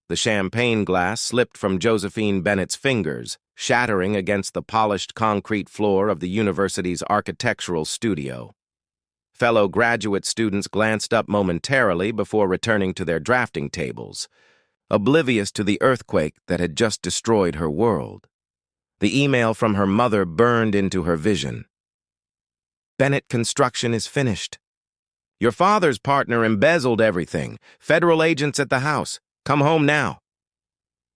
The champagne glass slipped from Josephine Bennett's fingers, shattering against the polished concrete floor of the university's architectural studio. Fellow graduate students glanced up momentarily before returning to their drafting tables, oblivious to the earthquake that had just destroyed her world. The email from her mother burned into her vision. "Bennett construction is finished. Your father's partner embezzled everything. Federal agents at the house. Come home now."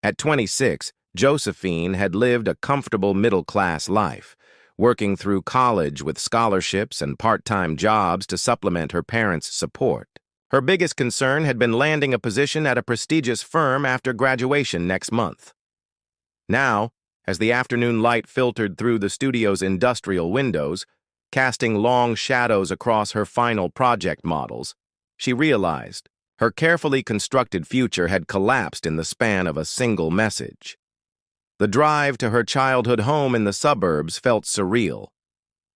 At 26, Josephine had lived a comfortable middle-class life, working through college with scholarships and part-time jobs to supplement her parents' support. Her biggest concern had been landing a position at a prestigious firm after graduation next month. Now, as the afternoon light filtered through the studio's industrial windows, casting long shadows across her final project models, she realized her carefully constructed future had collapsed in the span of a single message. The drive to her childhood home in the suburbs felt surreal.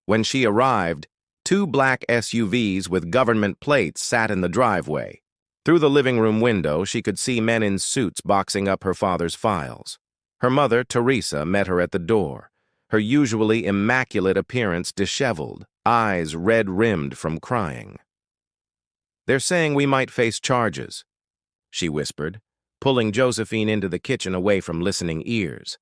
When she arrived, 2 black SUVs with government plates sat in the driveway. Through the living room window, she could see men in suits boxing up her father's files. Her mother, Teresa, met her at the door, her usually immaculate appearance disheveled, eyes red-rimmed from crying. "They're saying we might face charges," she whispered, pulling Josephine into the kitchen away from listening ears.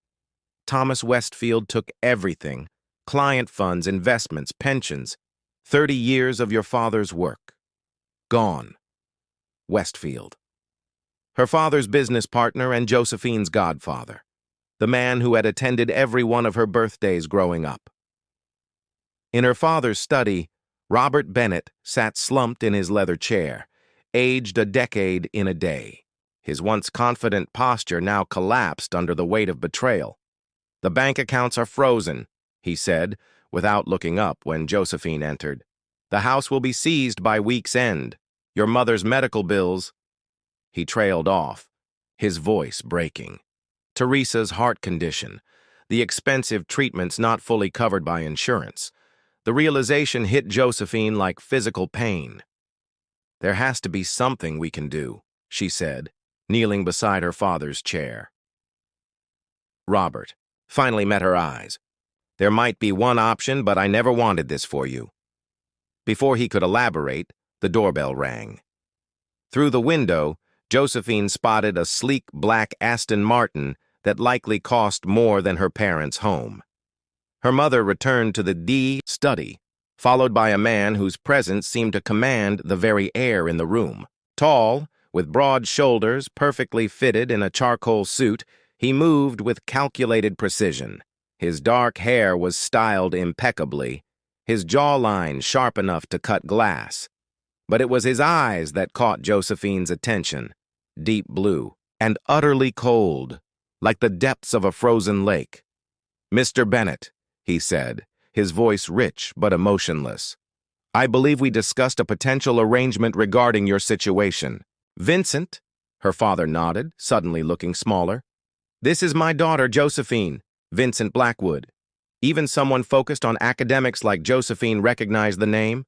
"Thomas Westfield took everything: client funds, investments, pensions. 30 years of your father's work. Gone." Westfield. Her father's business partner and Josephine's godfather. The man who had attended every one of her birthdays growing up. In her father's study, Robert Bennett sat slumped in his leather chair, aged a decade in a day. His once confident posture now collapsed under the weight of betrayal. "The bank accounts are frozen," he said, without looking up when Josephine entered. "The house will be seized by week's end. Your mother's medical bills—" He trailed off, his voice breaking. Teresa's heart condition, the expensive treatments not fully covered by insurance. The realization hit Josephine like physical pain. "There has to be something we can do," she said, kneeling beside her father's chair. Robert finally met her eyes. "There might be one option, but I never wanted this for you." Before he could elaborate, the doorbell rang. Through the window, Josephine spotted a sleek black Aston Martin that likely cost more than her parents' home. Her mother returned to the study, followed by a man whose presence seemed to command the very air in the room. Tall, with broad shoulders, perfectly fitted in a charcoal suit, he moved with calculated precision. His dark hair was styled impeccably, his jawline sharp enough to cut glass. But it was his eyes that caught Josephine's attention, deep blue and utterly cold, like the depths of a frozen lake. "Mr. Bennett," he said, his voice rich but emotionless, "I believe we discussed a potential arrangement regarding your situation." "Vincent," her father nodded, suddenly looking smaller. "This is my daughter, Josephine, Vincent Blackwood." Even someone focused on academics like Josephine recognized the name.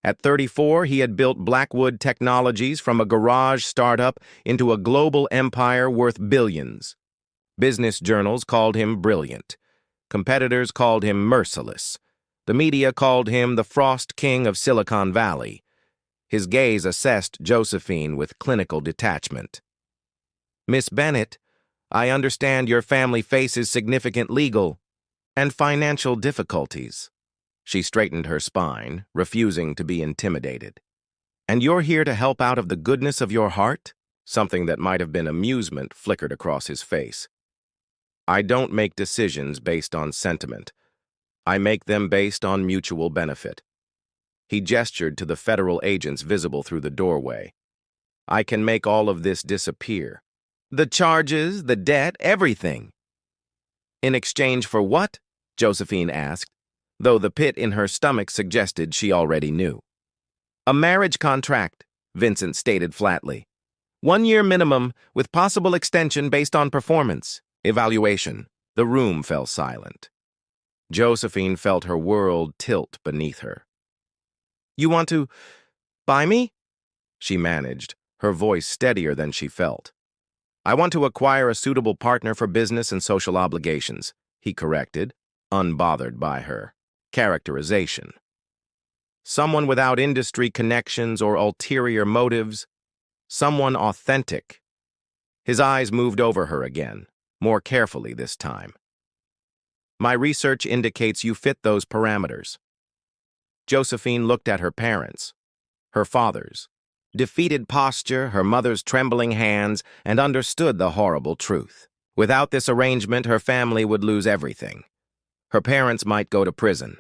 At 34, he had built Blackwood Technologies from a garage startup into a global empire worth billions. Business journals called him brilliant. Competitors called him merciless. The media called him the Frost King of Silicon Valley. His gaze assessed Josephine with clinical detachment. "Miss Bennett, I understand your family faces significant legal and financial difficulties." She straightened her spine, refusing to be intimidated. "And you're here to help out of the goodness of your heart?" Something that might have been amusement flickered across his face. "I don't make decisions based on sentiment. I make them based on mutual benefit." He gestured to the federal agents visible through the doorway. "I can make all of this disappear. The charges, the debt, everything." "In exchange for what?" Josephine asked, though the pit in her stomach suggested she already knew. "A marriage contract," Vincent stated flatly. 1 year minimum, with possible extension based on performance. Evaluation. The room fell silent. Josephine felt her world tilt beneath her. "You want to buy me?" she managed, her voice steadier than she felt. I want to acquire a suitable partner for business and social obligations, he corrected, unbothered by her characterization. Someone without industry connections or ulterior motives, someone authentic. His eyes moved over her again, more carefully this time. My research indicates you fit those parameters. Josephine looked at her parents, her father's defeated posture, her mother's trembling hands, and understood the horrible truth. Without this arrangement, her family would lose everything. Her parents might go to prison.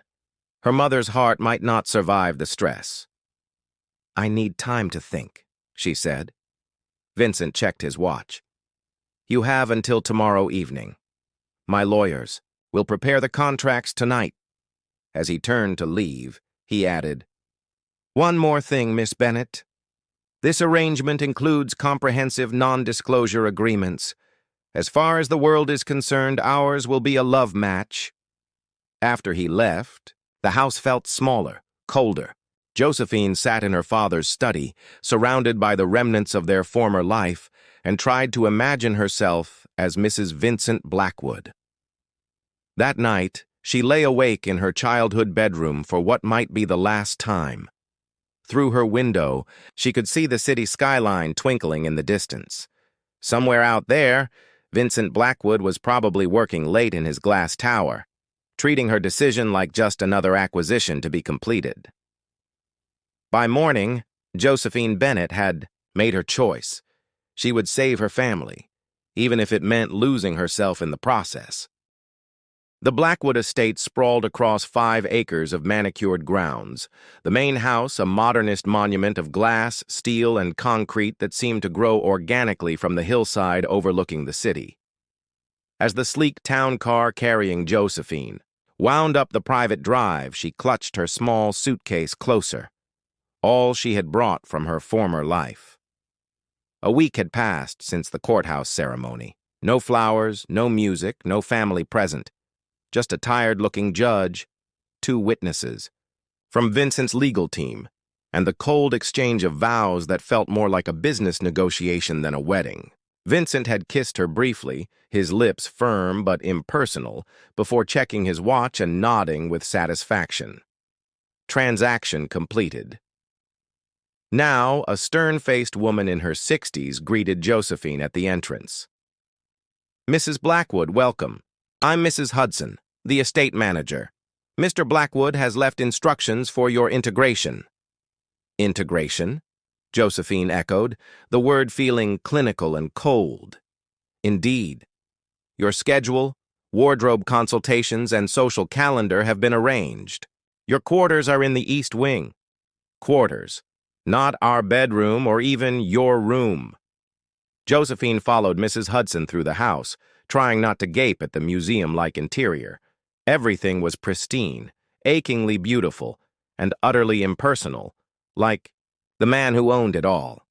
Her mother's heart might not survive the stress. I need time to think, she said. Vincent checked his watch. You have until tomorrow evening. My lawyers will prepare the contracts tonight. As he turned to leave, he added, One more thing, Miss Bennett. This arrangement includes comprehensive non-disclosure agreements. As far as the world is concerned, ours will be a love match. After he left, the house felt smaller, colder. Josephine sat in her father's study, surrounded by the remnants of their former life, and tried to imagine herself as Mrs. Vincent Blackwood. That night, she lay awake in her childhood bedroom for what might be the last time. Through her window, she could see the city skyline twinkling in the distance. Somewhere out there, Vincent Blackwood was probably working late in his glass tower, treating her decision like just another acquisition to be completed. By morning, Josephine Bennett had made her choice. She would save her family, even if it meant losing herself in the process. The Blackwood estate sprawled across 5 acres of manicured grounds, the main house a modernist monument of glass, steel, and concrete that seemed to grow organically from the hillside overlooking the city. As the sleek town car carrying Josephine wound up the private drive, she clutched her small suitcase closer, all she had brought from her former life. A week had passed since the courthouse ceremony. No flowers, no music, no family present. Just a tired-looking judge, 2 witnesses, from Vincent's legal team, and the cold exchange of vows that felt more like a business negotiation than a wedding. Vincent had kissed her briefly, his lips firm but impersonal, before checking his watch and nodding with satisfaction. Transaction completed. Now, a stern-faced woman in her 60s greeted Josephine at the entrance. Mrs. Blackwood, welcome. I'm Mrs. Hudson, the estate manager. Mr. Blackwood has left instructions for your integration. Integration? Josephine echoed, the word feeling clinical and cold. Indeed. Your schedule, wardrobe consultations, and social calendar have been arranged. Your quarters are in the East Wing. Quarters, not our bedroom or even your room. Josephine followed Mrs. Hudson through the house, trying not to gape at the museum-like interior. Everything was pristine, achingly beautiful, and utterly impersonal, like the man who owned it all.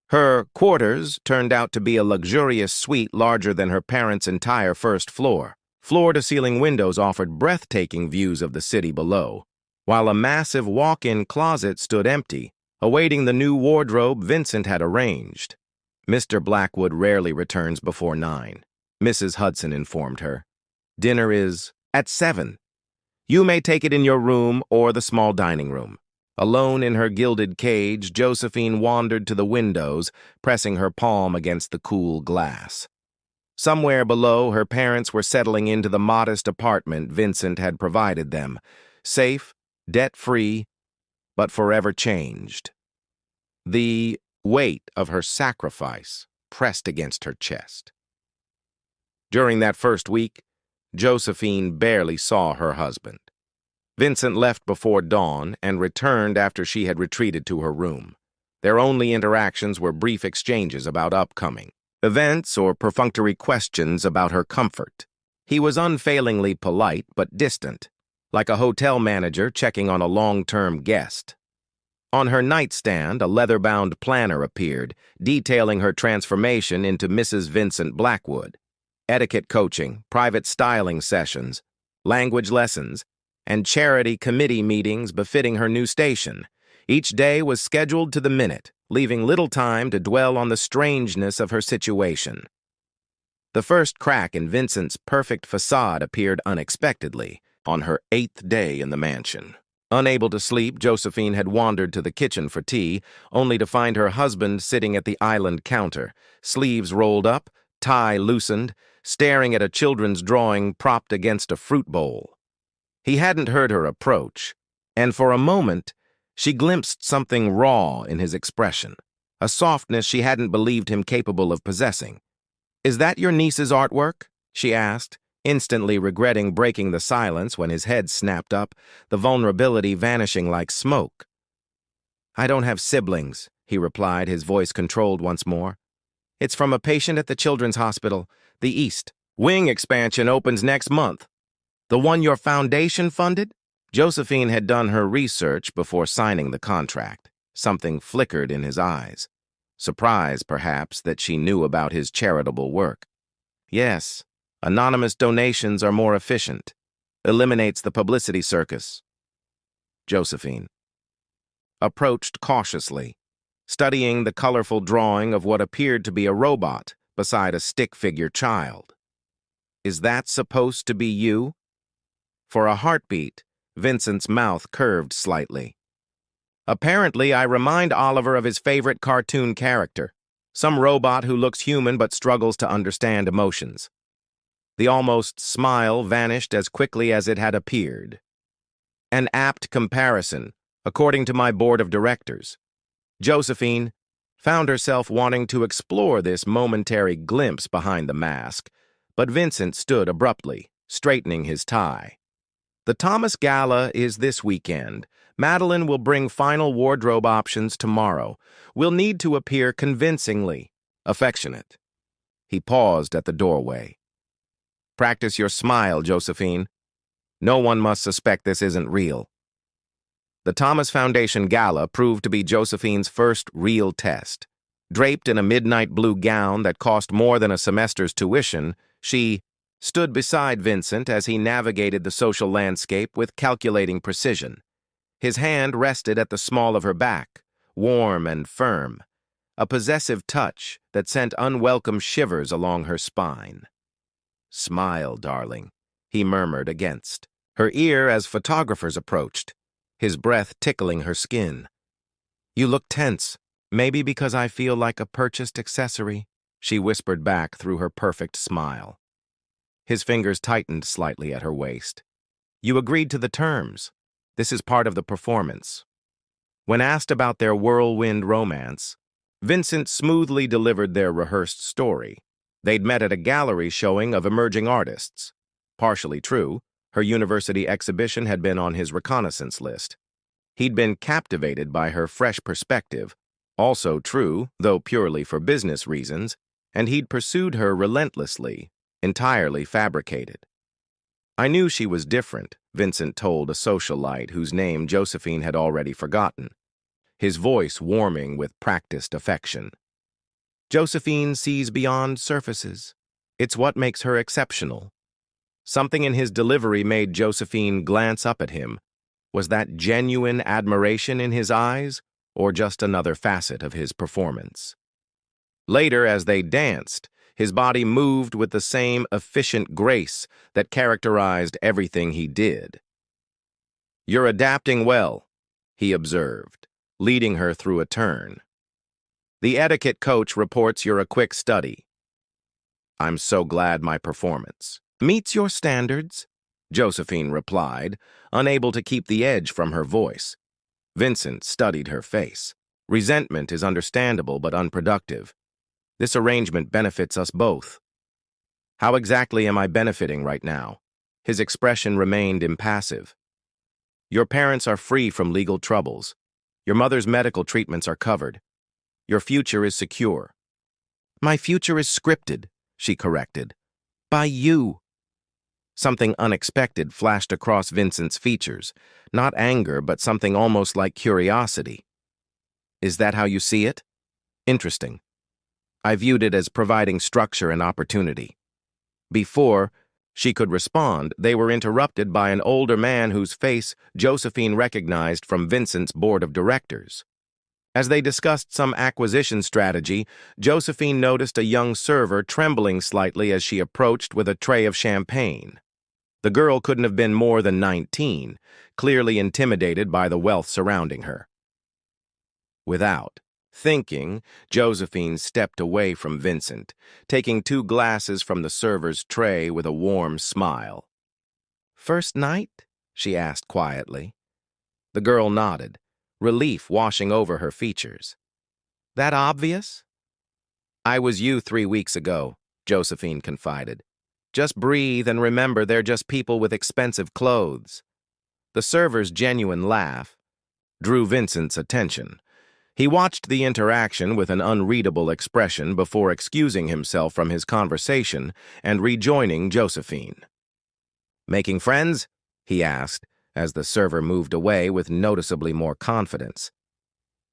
Her quarters turned out to be a luxurious suite larger than her parents' entire first floor. Floor-to-ceiling windows offered breathtaking views of the city below, while a massive walk-in closet stood empty, awaiting the new wardrobe Vincent had arranged. Mr. Blackwood rarely returns before 9. Mrs. Hudson informed her. Dinner is at 7. You may take it in your room or the small dining room. Alone in her gilded cage, Josephine wandered to the windows, pressing her palm against the cool glass. Somewhere below, her parents were settling into the modest apartment Vincent had provided them, safe, debt-free, but forever changed. The weight of her sacrifice pressed against her chest. During that first week, Josephine barely saw her husband. Vincent left before dawn and returned after she had retreated to her room. Their only interactions were brief exchanges about upcoming events or perfunctory questions about her comfort. He was unfailingly polite but distant, like a hotel manager checking on a long-term guest. On her nightstand, a leather-bound planner appeared, detailing her transformation into Mrs. Vincent Blackwood. Etiquette coaching, private styling sessions, language lessons, and charity committee meetings befitting her new station. Each day was scheduled to the minute, leaving little time to dwell on the strangeness of her situation. The first crack in Vincent's perfect facade appeared unexpectedly, on her 8th day in the mansion. Unable to sleep, Josephine had wandered to the kitchen for tea, only to find her husband sitting at the island counter, sleeves rolled up, tie loosened, staring at a children's drawing propped against a fruit bowl. He hadn't heard her approach, and for a moment, she glimpsed something raw in his expression, a softness she hadn't believed him capable of possessing. "Is that your niece's artwork?" she asked, instantly regretting breaking the silence when his head snapped up, the vulnerability vanishing like smoke. "I don't have siblings," he replied, his voice controlled once more. "It's from a patient at the Children's Hospital, the East. Wing expansion opens next month. The one your foundation funded?" Josephine had done her research before signing the contract. Something flickered in his eyes. Surprise, perhaps, that she knew about his charitable work. "Yes, anonymous donations are more efficient. Eliminates the publicity circus." Josephine approached cautiously, studying the colorful drawing of what appeared to be a robot beside a stick-figure child. "Is that supposed to be you?" For a heartbeat, Vincent's mouth curved slightly. "Apparently, I remind Oliver of his favorite cartoon character, some robot who looks human but struggles to understand emotions." The almost smile vanished as quickly as it had appeared. "An apt comparison, according to my board of directors." Josephine found herself wanting to explore this momentary glimpse behind the mask, but Vincent stood abruptly, straightening his tie. "The Thomas Gala is this weekend. Madeline will bring final wardrobe options tomorrow. We'll need to appear convincingly affectionate." He paused at the doorway. "Practice your smile, Josephine. No one must suspect this isn't real." The Thomas Foundation Gala proved to be Josephine's first real test. Draped in a midnight blue gown that cost more than a semester's tuition, she stood beside Vincent as he navigated the social landscape with calculating precision. His hand rested at the small of her back, warm and firm, a possessive touch that sent unwelcome shivers along her spine. "Smile, darling," he murmured against her ear as photographers approached, his breath tickling her skin. "You look tense, maybe because I feel like a purchased accessory," she whispered back through her perfect smile. His fingers tightened slightly at her waist. "You agreed to the terms. This is part of the performance." When asked about their whirlwind romance, Vincent smoothly delivered their rehearsed story. They'd met at a gallery showing of emerging artists. Partially true, her university exhibition had been on his reconnaissance list. He'd been captivated by her fresh perspective. Also true, though purely for business reasons, and he'd pursued her relentlessly, entirely fabricated. "I knew she was different," Vincent told a socialite whose name Josephine had already forgotten, his voice warming with practiced affection. "Josephine sees beyond surfaces. It's what makes her exceptional." Something in his delivery made Josephine glance up at him. Was that genuine admiration in his eyes, or just another facet of his performance? Later, as they danced, his body moved with the same efficient grace that characterized everything he did. "You're adapting well," he observed, leading her through a turn. "The etiquette coach reports you're a quick study." "I'm so glad my performance meets your standards," Josephine replied, unable to keep the edge from her voice. Vincent studied her face. Resentment is understandable but unproductive. This arrangement benefits us both. "How exactly am I benefiting right now?" His expression remained impassive. "Your parents are free from legal troubles. Your mother's medical treatments are covered. Your future is secure." "My future is scripted," she corrected. "By you." Something unexpected flashed across Vincent's features. Not anger, but something almost like curiosity. "Is that how you see it?" "Interesting. I viewed it as providing structure and opportunity. Before, she could respond, they were interrupted by an older man whose face Josephine recognized from Vincent's board of directors. As they discussed some acquisition strategy, Josephine noticed a young server trembling slightly as she approached with a tray of champagne. The girl couldn't have been more than 19, clearly intimidated by the wealth surrounding her. Without thinking, Josephine stepped away from Vincent, taking 2 glasses from the server's tray with a warm smile. "First night?" she asked quietly. The girl nodded, relief washing over her features. "That obvious?" "I was you 3 weeks ago," Josephine confided. "Just breathe and remember they're just people with expensive clothes." The server's genuine laugh drew Vincent's attention. He watched the interaction with an unreadable expression before excusing himself from his conversation and rejoining Josephine. "Making friends?" he asked, as the server moved away with noticeably more confidence.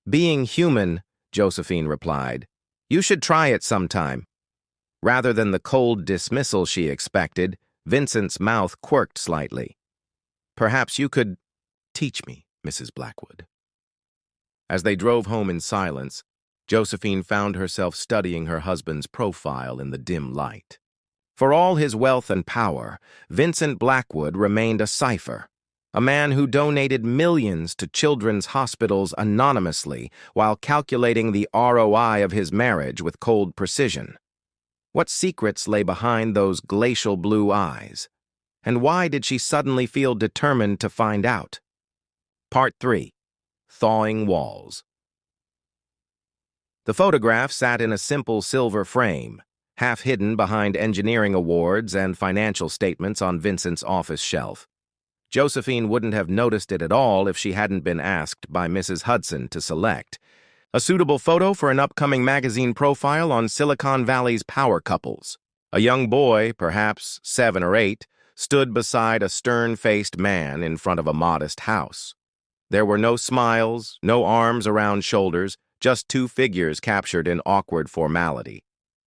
"Being human," Josephine replied. "You should try it sometime." Rather than the cold dismissal she expected, Vincent's mouth quirked slightly. "Perhaps you could teach me, Mrs. Blackwood." As they drove home in silence, Josephine found herself studying her husband's profile in the dim light. For all his wealth and power, Vincent Blackwood remained a cipher, a man who donated millions to children's hospitals anonymously while calculating the ROI of his marriage with cold precision. What secrets lay behind those glacial blue eyes? And why did she suddenly feel determined to find out? Part 3. Thawing Walls. The photograph sat in a simple silver frame, half hidden behind engineering awards and financial statements on Vincent's office shelf. Josephine wouldn't have noticed it at all if she hadn't been asked by Mrs. Hudson to select a suitable photo for an upcoming magazine profile on Silicon Valley's power couples. A young boy, perhaps 7 or 8, stood beside a stern-faced man in front of a modest house. There were no smiles, no arms around shoulders, just 2 figures captured in awkward formality.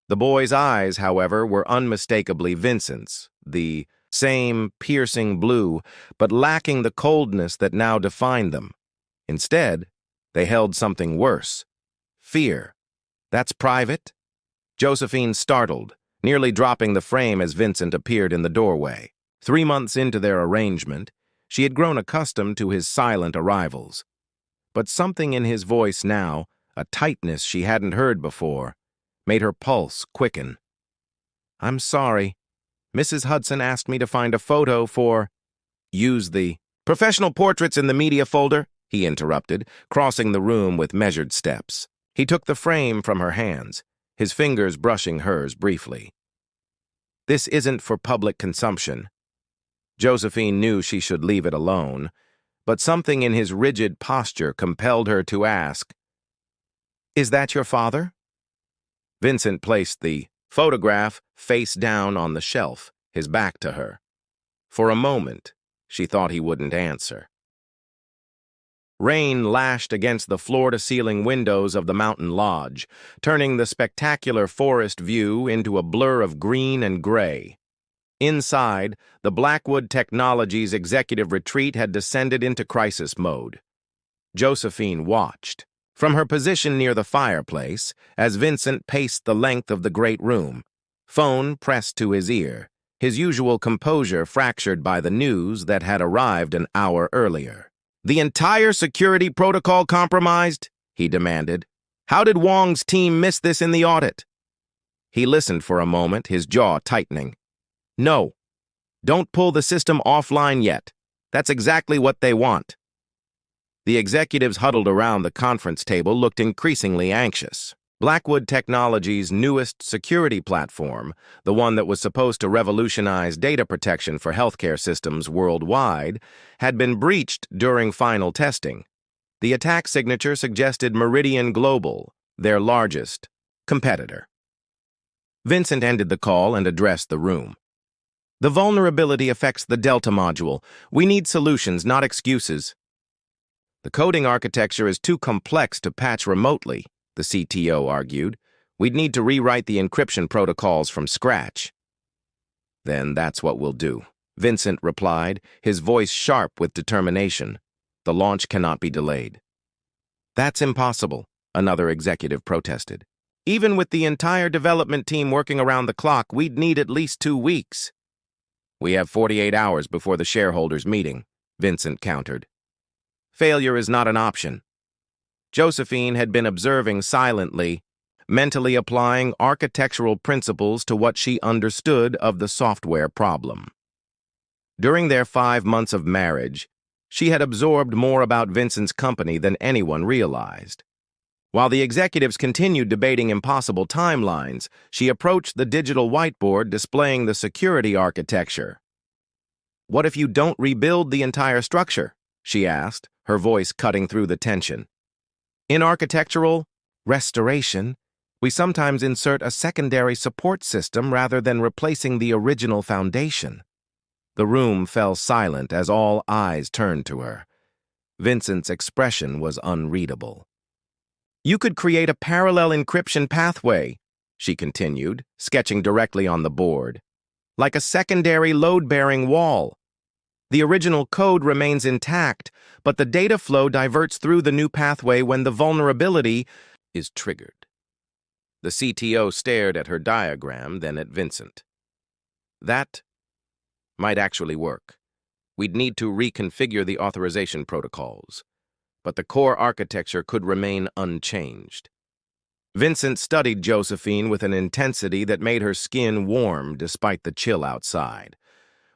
The boy's eyes, however, were unmistakably Vincent's, the same piercing blue, but lacking the coldness that now defined them. Instead, they held something worse. Fear. "That's private?" Josephine startled, nearly dropping the frame as Vincent appeared in the doorway. 3 months into their arrangement, she had grown accustomed to his silent arrivals. But something in his voice now, a tightness she hadn't heard before, made her pulse quicken. "I'm sorry. Mrs. Hudson asked me to find a photo for—" "Use the professional portraits in the media folder," he interrupted, crossing the room with measured steps. He took the frame from her hands, his fingers brushing hers briefly. "This isn't for public consumption." Josephine knew she should leave it alone, but something in his rigid posture compelled her to ask, "Is that your father?" Vincent placed the photograph face down on the shelf, his back to her. For a moment, she thought he wouldn't answer. Rain lashed against the floor-to-ceiling windows of the mountain lodge, turning the spectacular forest view into a blur of green and gray. Inside, the Blackwood Technologies executive retreat had descended into crisis mode. Josephine watched, from her position near the fireplace, as Vincent paced the length of the great room, phone pressed to his ear, his usual composure fractured by the news that had arrived an hour earlier. "The entire security protocol compromised?" he demanded. "How did Wong's team miss this in the audit?" He listened for a moment, his jaw tightening. "No. Don't pull the system offline yet. That's exactly what they want." The executives huddled around the conference table looked increasingly anxious. Blackwood Technologies' newest security platform, the one that was supposed to revolutionize data protection for healthcare systems worldwide, had been breached during final testing. The attack signature suggested Meridian Global, their largest competitor. Vincent ended the call and addressed the room. "The vulnerability affects the Delta module. We need solutions, not excuses." "The coding architecture is too complex to patch remotely," the CTO argued. "We'd need to rewrite the encryption protocols from scratch." Then that's what we'll do, Vincent replied, his voice sharp with determination. The launch cannot be delayed. That's impossible, another executive protested. Even with the entire development team working around the clock, we'd need at least 2 weeks. We have 48 hours before the shareholders' meeting, Vincent countered. Failure is not an option. Josephine had been observing silently, mentally applying architectural principles to what she understood of the software problem. During their 5 months of marriage, she had absorbed more about Vincent's company than anyone realized. While the executives continued debating impossible timelines, she approached the digital whiteboard displaying the security architecture. "What if you don't rebuild the entire structure?" she asked, her voice cutting through the tension. "In architectural restoration, we sometimes insert a secondary support system rather than replacing the original foundation." The room fell silent as all eyes turned to her. Vincent's expression was unreadable. "You could create a parallel encryption pathway," she continued, sketching directly on the board, "like a secondary load-bearing wall. The original code remains intact, but the data flow diverts through the new pathway when the vulnerability is triggered." The CTO stared at her diagram, then at Vincent. "That might actually work. We'd need to reconfigure the authorization protocols, but the core architecture could remain unchanged." Vincent studied Josephine with an intensity that made her skin warm despite the chill outside.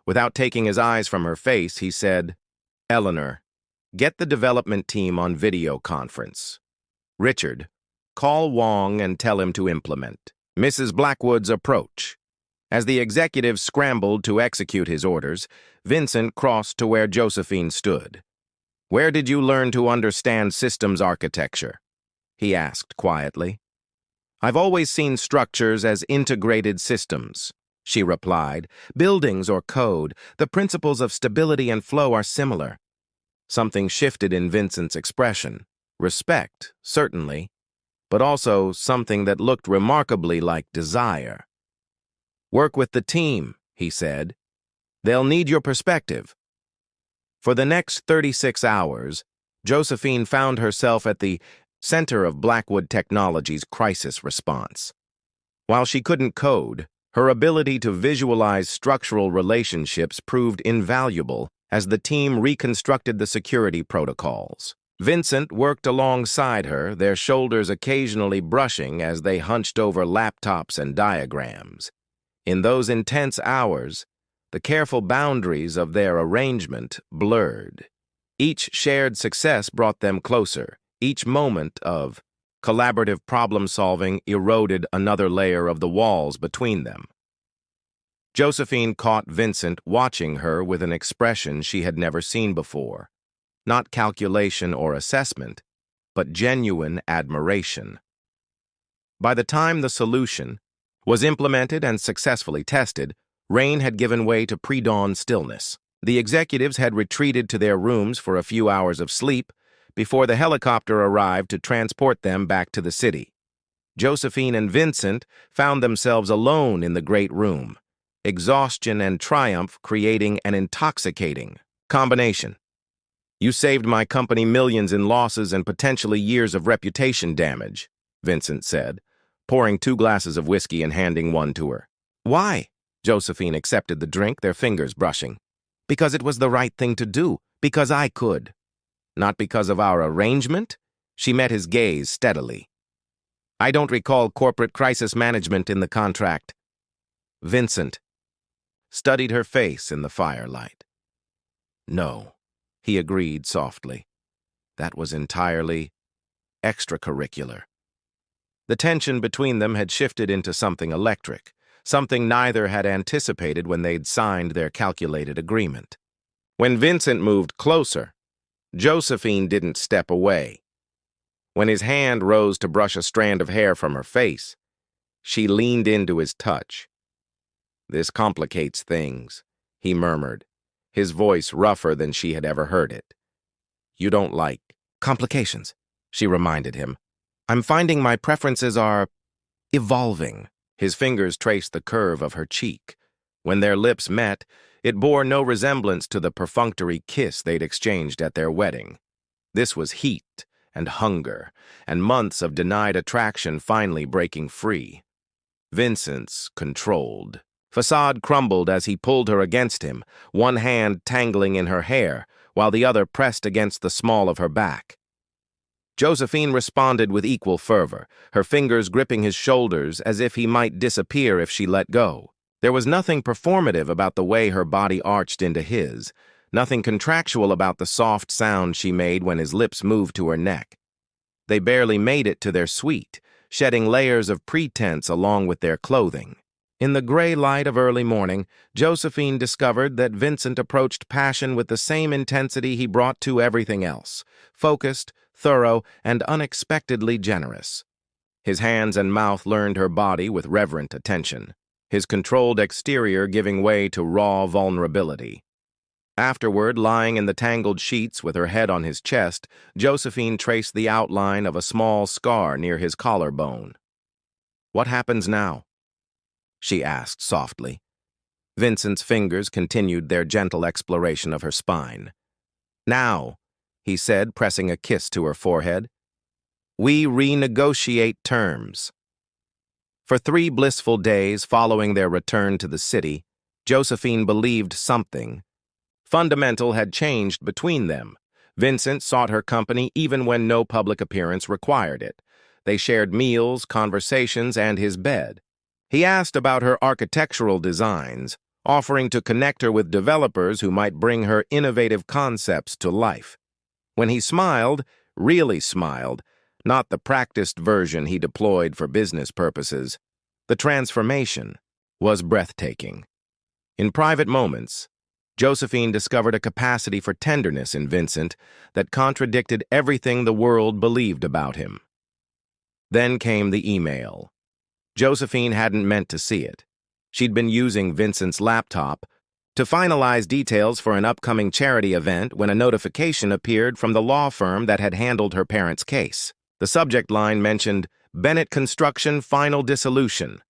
Without taking his eyes from her face, he said, "Eleanor, get the development team on video conference. Richard, call Wong and tell him to implement Mrs. Blackwood's approach." As the executives scrambled to execute his orders, Vincent crossed to where Josephine stood. "Where did you learn to understand systems architecture?" he asked quietly. "I've always seen structures as integrated systems," she replied. "Buildings or code, the principles of stability and flow are similar." Something shifted in Vincent's expression. Respect, certainly, but also something that looked remarkably like desire. "Work with the team," he said. "They'll need your perspective." For the next 36 hours, Josephine found herself at the center of Blackwood Technology's crisis response. While she couldn't code, her ability to visualize structural relationships proved invaluable as the team reconstructed the security protocols. Vincent worked alongside her, their shoulders occasionally brushing as they hunched over laptops and diagrams. In those intense hours, the careful boundaries of their arrangement blurred. Each shared success brought them closer. Each moment of collaborative problem-solving eroded another layer of the walls between them. Josephine caught Vincent watching her with an expression she had never seen before. Not calculation or assessment, but genuine admiration. By the time the solution was implemented and successfully tested, rain had given way to pre-dawn stillness. The executives had retreated to their rooms for a few hours of sleep before the helicopter arrived to transport them back to the city. Josephine and Vincent found themselves alone in the great room, exhaustion and triumph creating an intoxicating combination. "You saved my company millions in losses and potentially years of reputation damage," Vincent said, pouring 2 glasses of whiskey and handing one to her. "Why?" Josephine accepted the drink, their fingers brushing. "Because it was the right thing to do. Because I could." "Not because of our arrangement?" She met his gaze steadily. "I don't recall corporate crisis management in the contract." Vincent studied her face in the firelight. "No," he agreed softly. "That was entirely extracurricular." The tension between them had shifted into something electric, something neither had anticipated when they'd signed their calculated agreement. When Vincent moved closer, Josephine didn't step away. When his hand rose to brush a strand of hair from her face, she leaned into his touch. "This complicates things," he murmured, his voice rougher than she had ever heard it. "You don't like complications," she reminded him. "I'm finding my preferences are evolving." His fingers traced the curve of her cheek. When their lips met, it bore no resemblance to the perfunctory kiss they'd exchanged at their wedding. This was heat and hunger, and months of denied attraction finally breaking free. Vincent's controlled facade crumbled as he pulled her against him, one hand tangling in her hair, while the other pressed against the small of her back. Josephine responded with equal fervor, her fingers gripping his shoulders as if he might disappear if she let go. There was nothing performative about the way her body arched into his, nothing contractual about the soft sound she made when his lips moved to her neck. They barely made it to their suite, shedding layers of pretense along with their clothing. In the gray light of early morning, Josephine discovered that Vincent approached passion with the same intensity he brought to everything else, focused, thorough, and unexpectedly generous. His hands and mouth learned her body with reverent attention, his controlled exterior giving way to raw vulnerability. Afterward, lying in the tangled sheets with her head on his chest, Josephine traced the outline of a small scar near his collarbone. "What happens now?" she asked softly. Vincent's fingers continued their gentle exploration of her spine. "Now," he said, pressing a kiss to her forehead, "we renegotiate terms." For 3 blissful days following their return to the city, Josephine believed something fundamental had changed between them. Vincent sought her company even when no public appearance required it. They shared meals, conversations, and his bed. He asked about her architectural designs, offering to connect her with developers who might bring her innovative concepts to life. When he smiled, really smiled, not the practiced version he deployed for business purposes, the transformation was breathtaking. In private moments, Josephine discovered a capacity for tenderness in Vincent that contradicted everything the world believed about him. Then came the email. Josephine hadn't meant to see it. She'd been using Vincent's laptop to finalize details for an upcoming charity event when a notification appeared from the law firm that had handled her parents' case. The subject line mentioned, "Bennett Construction Final Dissolution."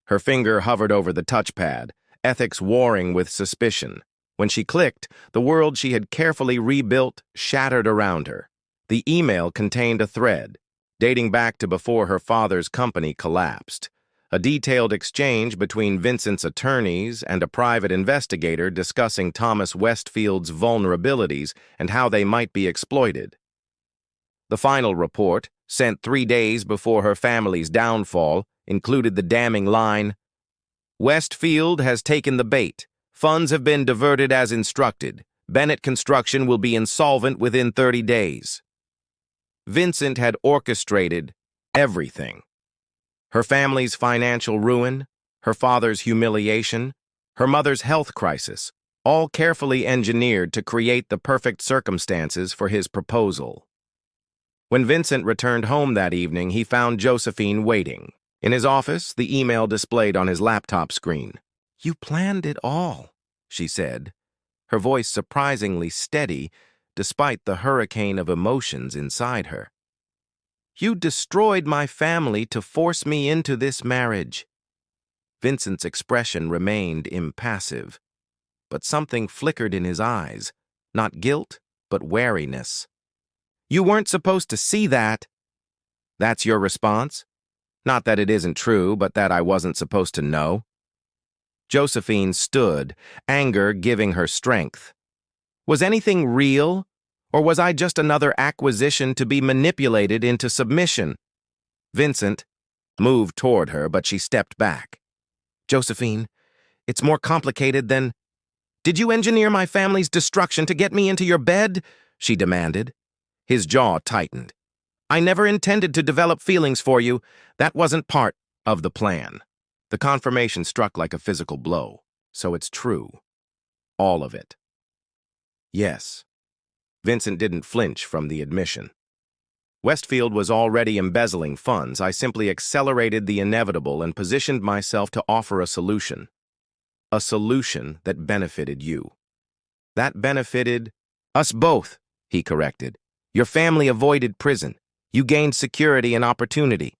Her finger hovered over the touchpad, ethics warring with suspicion. When she clicked, the world she had carefully rebuilt shattered around her. The email contained a thread, dating back to before her father's company collapsed. A detailed exchange between Vincent's attorneys and a private investigator discussing Thomas Westfield's vulnerabilities and how they might be exploited. The final report, sent 3 days before her family's downfall, included the damning line, "Westfield has taken the bait. Funds have been diverted as instructed. Bennett Construction will be insolvent within 30 days. Vincent had orchestrated everything. Her family's financial ruin, her father's humiliation, her mother's health crisis, all carefully engineered to create the perfect circumstances for his proposal. When Vincent returned home that evening, he found Josephine waiting. In his office, the email displayed on his laptop screen. "You planned it all," she said, her voice surprisingly steady despite the hurricane of emotions inside her. "You destroyed my family to force me into this marriage." Vincent's expression remained impassive, but something flickered in his eyes, not guilt, but wariness. "You weren't supposed to see that." "That's your response? Not that it isn't true, but that I wasn't supposed to know?" Josephine stood, anger giving her strength. "Was anything real? Or was I just another acquisition to be manipulated into submission?" Vincent moved toward her, but she stepped back. "Josephine, it's more complicated than—" "Did you engineer my family's destruction to get me into your bed?" she demanded. His jaw tightened. "I never intended to develop feelings for you. That wasn't part of the plan." The confirmation struck like a physical blow. "So it's true. All of it." "Yes." Vincent didn't flinch from the admission. "Westfield was already embezzling funds. I simply accelerated the inevitable and positioned myself to offer a solution. A solution that benefited you." "That benefited us both," he corrected. "Your family avoided prison. You gained security and opportunity.